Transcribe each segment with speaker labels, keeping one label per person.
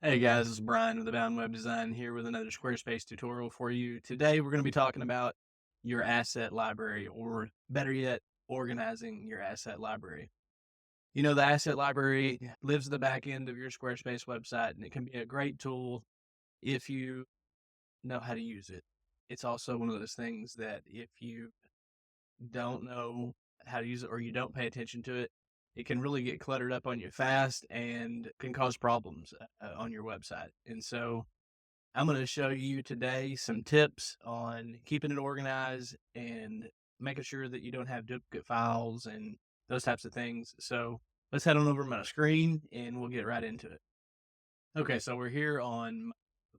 Speaker 1: Hey guys, it's Bryan with Abound Web Design here with another Squarespace tutorial for you. Today we're going to be talking about your asset library, or better yet, organizing your asset library. You know, the asset library lives at the back end of your Squarespace website, and it can be a great tool if you know how to use it. It's also one of those things that if you don't know how to use it or you don't pay attention to it, it can really get cluttered up on you fast and can cause problems on your website. And so I'm going to show you today some tips on keeping it organized and making sure that you don't have duplicate files and those types of things. So let's head on over to my screen and we'll get right into it. Okay, so we're here on my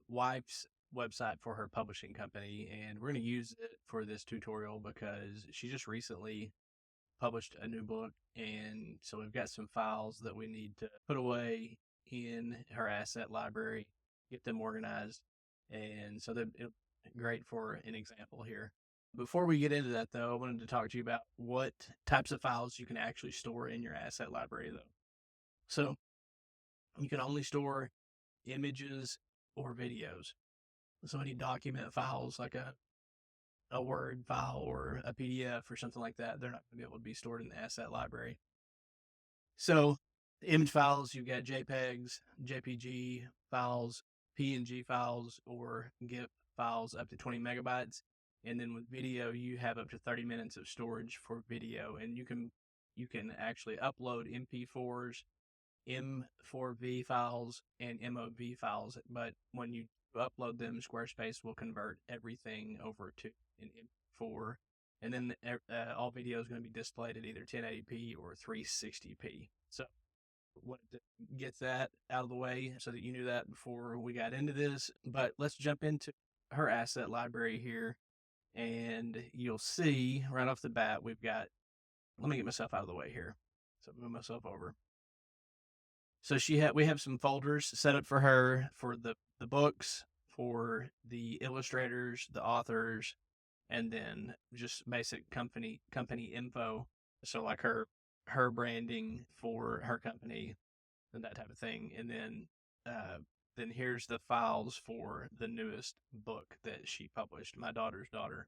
Speaker 1: wife's website for her publishing company, and we're going to use it for this tutorial because she just recently published a new book. And so we've got some files that we need to put away in her asset library, get them organized. And so that it's great for an example here. Before we get into that, though, I wanted to talk to you about what types of files you can actually store in your asset library, though. So you can only store images or videos. So any document files like a Word file or a PDF or something like that, they're not going to be able to be stored in the asset library. So image files, you've got JPEGs, JPG files, PNG files, or GIF files up to 20 megabytes. And then with video, you have up to 30 minutes of storage for video, and you can actually upload MP4s, M4V files, and MOV files. But when you upload them, Squarespace will convert everything over to an M4, and then all video is going to be displayed at either 1080p or 360p. So wanted to get that out of the way so that you knew that before we got into this. But let's jump into her asset library here, and you'll see right off the bat we've got. Let me get myself out of the way here. So move myself over. So we have some folders set up for her for the books, for the illustrators, the authors, and then just basic company info. So like her branding for her company and that type of thing. And then here's the files for the newest book that she published, My Daughter's Daughter.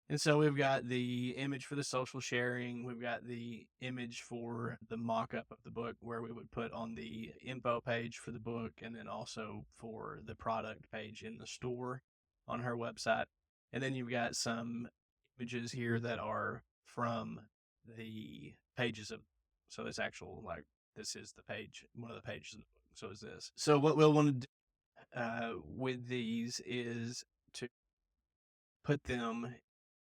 Speaker 1: And so we've got the image for the social sharing. We've got the image for the mock up of the book where we would put on the info page for the book, and then also for the product page in the store on her website. And then you've got some images here that are from the pages of, so it's actual, like, this is the page, one of the pages of the book. So is this. So what we'll want to do with these is to put them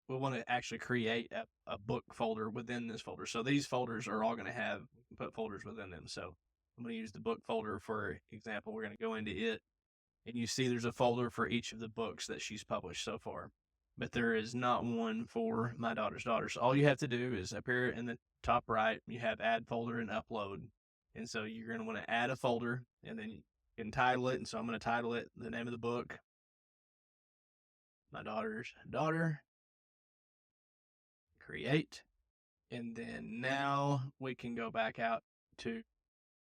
Speaker 1: we want to actually create a book folder within this folder. So these folders are all going to have put folders within them. So I'm going to use the book folder for example. We're going to go into it, and you see there's a folder for each of the books that she's published so far. But there is not one for My Daughter's Daughter. So all you have to do is up here in the top right, you have add folder and upload. And so you're going to want to add a folder, and then you can title it. And so I'm going to title it the name of the book, My Daughter's Daughter. Create. And then now we can go back out to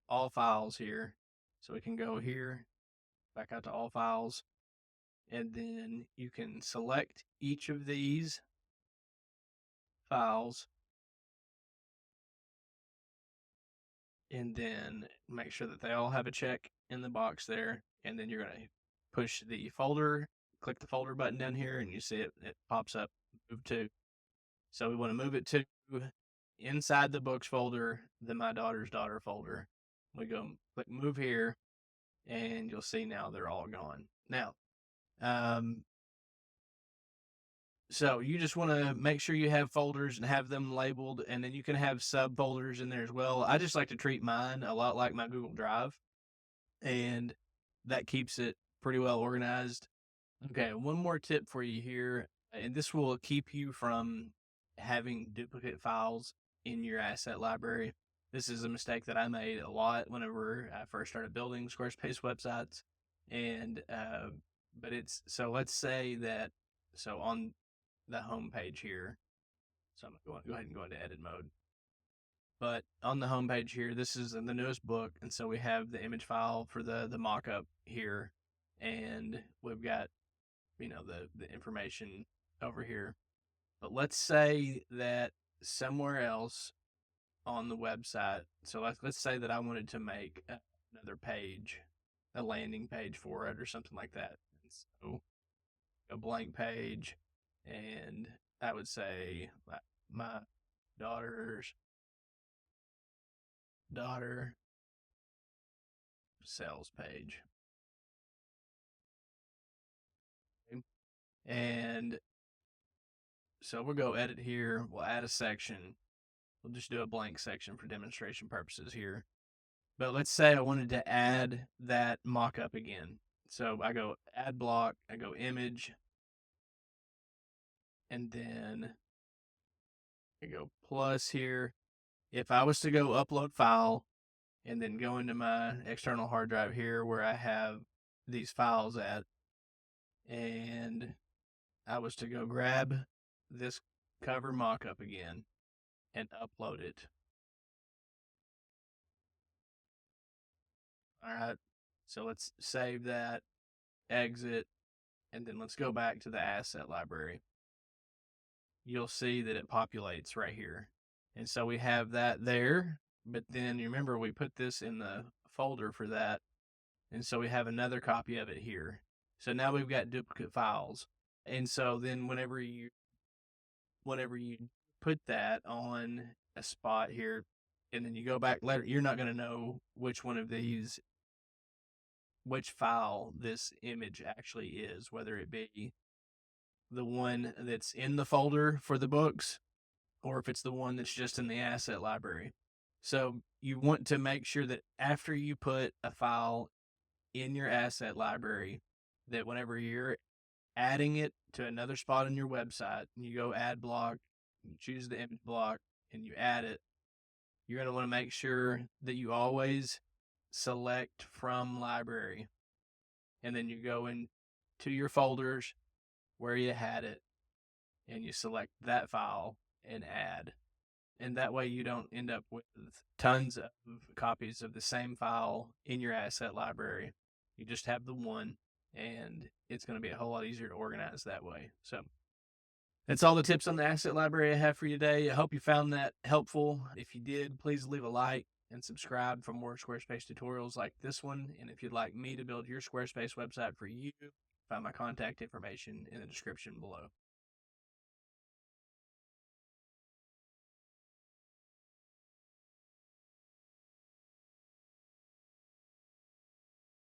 Speaker 1: all files here. So we can go here, back out to all files, and then you can select each of these files and then make sure that they all have a check in the box there. And then you're going to push the folder, click the folder button down here, and you see it pops up, move to. So we want to move it to inside the books folder, the My Daughter's Daughter folder. We go click move here, and you'll see now they're all gone. Now, so you just want to make sure you have folders and have them labeled, and then you can have subfolders in there as well. I just like to treat mine a lot like my Google Drive, and that keeps it pretty well organized. Okay, one more tip for you here, and this will keep you from having duplicate files in your asset library. This is a mistake that I made a lot whenever I first started building Squarespace websites. And, but it's, so let's say that, so on the home page here, so I'm going to go ahead and go into edit mode. But on the homepage here, this is in the newest book, and so we have the image file for the mock-up here, and we've got the information over here. But let's say that somewhere else on the website, so let's say that I wanted to make another page, a landing page for it or something like that. And so a blank page, and I would say my daughter's daughter sales page. Okay. And so we'll go edit here. We'll add a section. We'll just do a blank section for demonstration purposes here. But let's say I wanted to add that mock-up again. So I go add block, I go image, and then I go plus here. If I was to go upload file and then go into my external hard drive here where I have these files at, and I was to go grab this cover mock-up again and upload it. All right, so let's save that, exit, and then let's go back to the asset library. You'll see that it populates right here. And so we have that there, but then you remember we put this in the folder for that. And so we have another copy of it here. So now we've got duplicate files. And so then whenever you put that on a spot here, and then you go back later, you're not going to know which one of these, which file this image actually is, whether it be the one that's in the folder for the books or if it's the one that's just in the asset library. So you want to make sure that after you put a file in your asset library, that whenever you're adding it to another spot on your website, and you go add block, you choose the image block, and you add it, you're going to want to make sure that you always select from library. And then you go into your folders where you had it, and you select that file and add. And that way you don't end up with tons of copies of the same file in your asset library. You just have the one, and it's going to be a whole lot easier to organize that way. So that's all the tips on the asset library I have for you today. I hope you found that helpful. If you did, please leave a like and subscribe for more Squarespace tutorials like this one. And if you'd like me to build your Squarespace website for you, find my contact information in the description below.